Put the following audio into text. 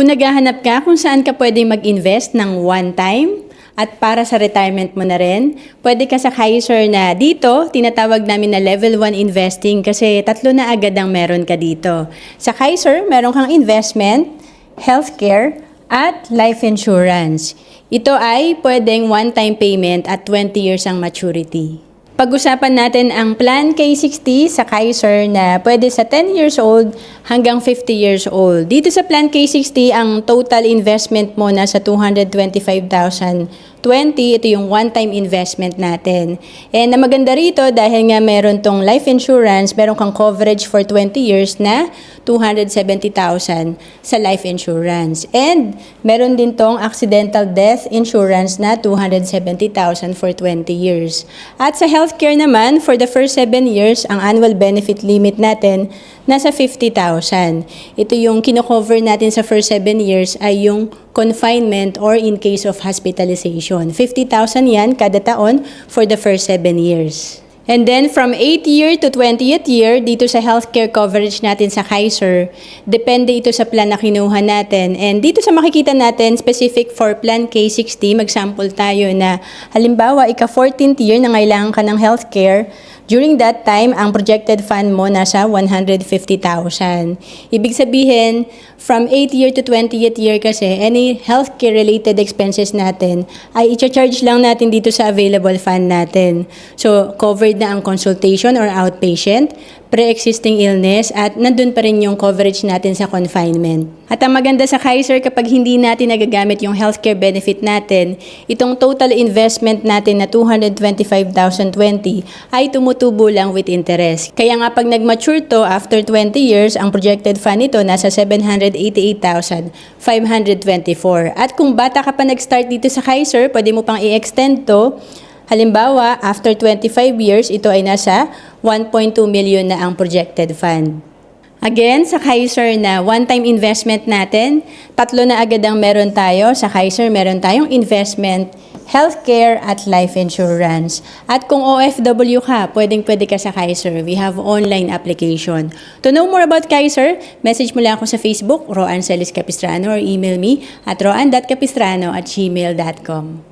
Kung naghahanap ka kung saan ka pwede mag-invest ng one time at para sa retirement mo na rin, pwede ka sa Kaiser na dito, tinatawag namin na level 1 investing kasi tatlo na agad ang meron ka dito. Sa Kaiser, meron kang investment, healthcare, at life insurance. Ito ay pwedeng one-time payment at 20 years ang maturity. Pag-usapan natin ang Plan K60 sa Kaiser na pwede sa 10 years old hanggang 50 years old. Dito sa Plan K60, ang total investment mo nasa 225,020. Ito yung one-time investment natin. And na maganda rito dahil nga meron tong life insurance, meron kang coverage for 20 years na 270,000 sa life insurance. And meron din tong accidental death insurance na 270,000 for 20 years. At sa healthcare naman, for the first 7 years, ang annual benefit limit natin nasa 50,000. Ito yung kino-cover natin sa first 7 years ay yung confinement or in case of hospitalization. 50,000 yan kada taon for the first 7 years. And then from 8th year to 20th year, dito sa healthcare coverage natin sa Kaiser, depende ito sa plan na kinuha natin. And dito sa makikita natin, specific for Plan K60, mag-sample tayo na halimbawa, ika-14th year na ngailangan ka ng healthcare. During that time, ang projected fund mo nasa 150,000. Ibig sabihin, from 8th year to 20th year kasi, any healthcare-related expenses natin ay i-charge lang natin dito sa available fund natin. So, covered na ang consultation or outpatient, pre-existing illness, at nandun pa rin yung coverage natin sa confinement. At ang maganda sa Kaiser, kapag hindi natin nagagamit yung healthcare benefit natin, itong total investment natin na 225,020 ay tumutubo lang with interest. Kaya nga pag nag-mature to, after 20 years, ang projected fund nito nasa 788,524. At kung bata ka pa nag-start dito sa Kaiser, pwede mo pang i-extend to. Halimbawa, after 25 years, ito ay nasa 1.2 million na ang projected fund. Again, sa Kaiser na one-time investment natin, tatlo na agad ang meron tayo. Sa Kaiser, meron tayong investment, healthcare, at life insurance. At kung OFW ka, pwedeng-pwede ka sa Kaiser. We have online application. To know more about Kaiser, message mo lang ako sa Facebook, Roan Celis Capistrano, or email me at roan.capistrano@gmail.com.